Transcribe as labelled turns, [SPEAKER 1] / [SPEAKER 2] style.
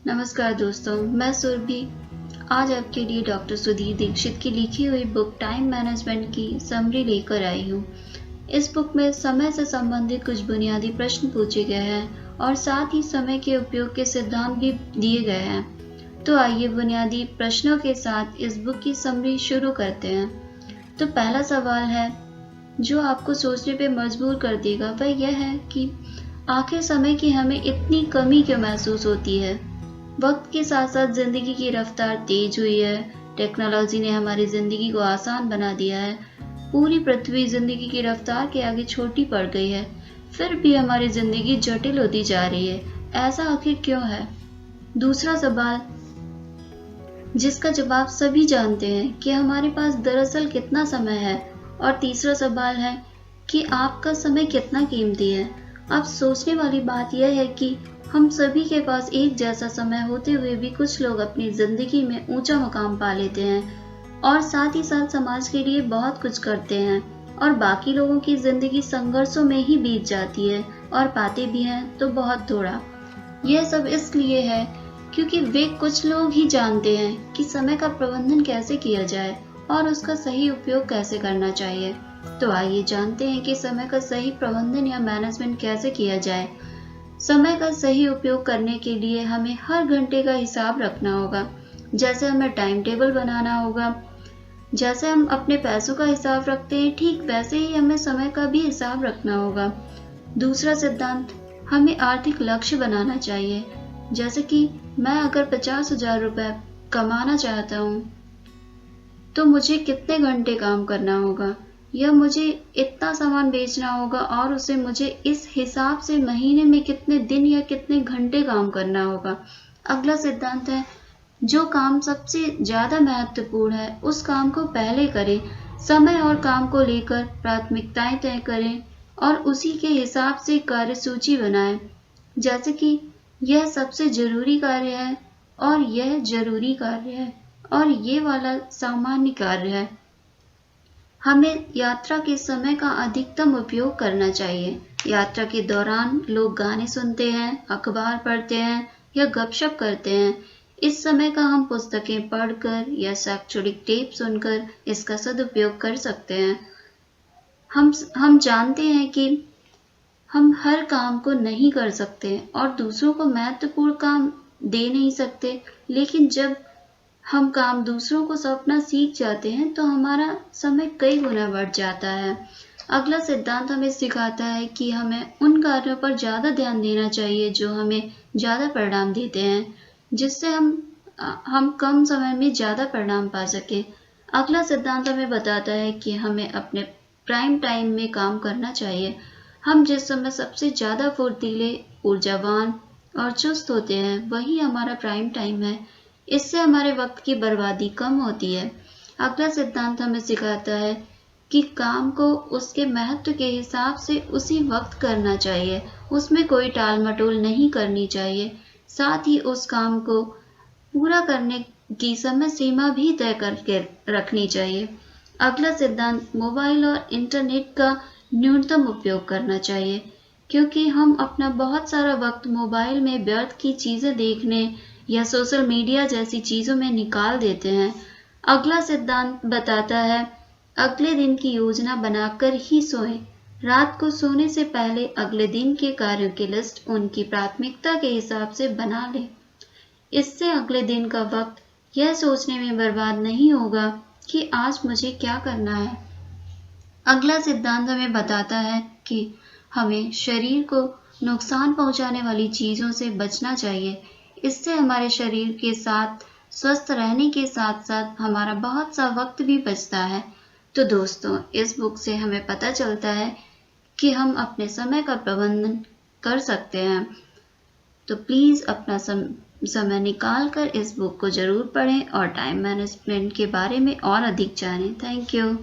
[SPEAKER 1] नमस्कार दोस्तों, मैं सुरभि आज आपके लिए डॉक्टर सुधीर दीक्षित की लिखी हुई बुक टाइम मैनेजमेंट की समरी लेकर आई हूँ। इस बुक में समय से संबंधित कुछ बुनियादी प्रश्न पूछे गए हैं और साथ ही समय के उपयोग के सिद्धांत भी दिए गए हैं। तो आइए बुनियादी प्रश्नों के साथ इस बुक की समरी शुरू करते हैं। तो पहला सवाल है जो आपको सोचने पे मजबूर कर देगा, वह यह है कि आखिर समय की हमें इतनी कमी क्यों महसूस होती है। वक्त के साथ साथ जिंदगी की रफ्तार तेज हुई है, टेक्नोलॉजी ने हमारी जिंदगी को आसान बना दिया है, पूरी पृथ्वी जिंदगी की रफ्तार के आगे छोटी पड़ गई है, फिर भी हमारी जिंदगी जटिल होती जा रही है। ऐसा आखिर क्यों है? दूसरा सवाल जिसका जवाब सभी जानते हैं कि हमारे पास दरअसल कितना समय है। और तीसरा सवाल है कि आपका समय कितना कीमती है। अब सोचने वाली बात यह है कि हम सभी के पास एक जैसा समय होते हुए भी कुछ लोग अपनी जिंदगी में ऊंचा मुकाम पा लेते हैं और साथ ही साथ समाज के लिए बहुत कुछ करते हैं, और बाकी लोगों की जिंदगी संघर्षों में ही बीत जाती है और पाते भी हैं तो बहुत थोड़ा। यह सब इसलिए है क्योंकि वे कुछ लोग ही जानते हैं कि समय का प्रबंधन कैसे किया जाए और उसका सही उपयोग कैसे करना चाहिए। तो आइए जानते हैं कि समय का सही प्रबंधन या मैनेजमेंट कैसे किया जाए। समय का सही उपयोग करने के लिए हमें हर घंटे का हिसाब रखना होगा। जैसे हमें टाइम टेबल बनाना होगा, जैसे हम अपने पैसों का हिसाब रखते हैं, ठीक वैसे ही हमें समय का भी हिसाब रखना होगा। दूसरा सिद्धांत, हमें आर्थिक लक्ष्य बनाना चाहिए। जैसे कि मैं अगर 50,000 रुपए कमाना चाहता हूँ तो मुझे कितने घंटे काम करना होगा, या मुझे इतना सामान बेचना होगा और उसे मुझे इस हिसाब से महीने में कितने दिन या कितने घंटे काम करना होगा। अगला सिद्धांत है जो काम सबसे ज्यादा महत्वपूर्ण है उस काम को पहले करें। समय और काम को लेकर प्राथमिकताएं तय करें और उसी के हिसाब से कार्यसूची बनाएं। जैसे कि यह सबसे जरूरी कार्य है और यह जरूरी कार्य है और ये वाला सामान्य कार्य है। हमें यात्रा के समय का अधिकतम उपयोग करना चाहिए। यात्रा के दौरान लोग गाने सुनते हैं, अखबार पढ़ते हैं या गपशप करते हैं। इस समय का हम पुस्तकें पढ़कर या शैक्षणिक टेप सुनकर इसका सदुपयोग कर सकते हैं। हम जानते हैं कि हम हर काम को नहीं कर सकते और दूसरों को महत्वपूर्ण काम दे नहीं सकते, लेकिन जब हम काम दूसरों को सौंपना सीख जाते हैं तो हमारा समय कई गुना बढ़ जाता है। अगला सिद्धांत हमें सिखाता है कि हमें उन कार्यों पर ज्यादा ध्यान देना चाहिए जो हमें ज्यादा परिणाम देते हैं, जिससे हम कम समय में ज्यादा परिणाम पा सके। अगला सिद्धांत हमें बताता है कि हमें अपने प्राइम टाइम में काम करना चाहिए। हम जिस समय सबसे ज्यादा फुर्तीले, ऊर्जावान और चुस्त होते हैं वही हमारा प्राइम टाइम है। इससे हमारे वक्त की बर्बादी कम होती है। अगला सिद्धांत हमें सिखाता है कि काम को उसके महत्व के हिसाब से उसी वक्त करना चाहिए, उसमें कोई टाल मटोल नहीं करनी चाहिए। साथ ही उस काम को पूरा करने की समय सीमा भी तय करके रखनी चाहिए। अगला सिद्धांत, मोबाइल और इंटरनेट का न्यूनतम उपयोग करना चाहिए, क्योंकि हम अपना बहुत सारा वक्त मोबाइल में व्यर्थ की चीजें देखने या सोशल मीडिया जैसी चीजों में निकाल देते हैं। अगला सिद्धांत बताता है अगले दिन की योजना बनाकर ही सोएं। रात को सोने से पहले अगले दिन के कार्यों की लिस्ट उनकी प्राथमिकता के हिसाब से बना लें। इससे अगले दिन का वक्त यह सोचने में बर्बाद नहीं होगा कि आज मुझे क्या करना है। अगला सिद्धांत हमें बताता है कि हमें शरीर को नुकसान पहुंचाने वाली चीजों से बचना चाहिए। इससे हमारे शरीर के साथ स्वस्थ रहने के साथ साथ हमारा बहुत सा वक्त भी बचता है। तो दोस्तों, इस बुक से हमें पता चलता है कि हम अपने समय का प्रबंधन कर सकते हैं। तो प्लीज़ अपना समय निकाल कर इस बुक को ज़रूर पढ़ें और टाइम मैनेजमेंट के बारे में और अधिक जानें। Thank you.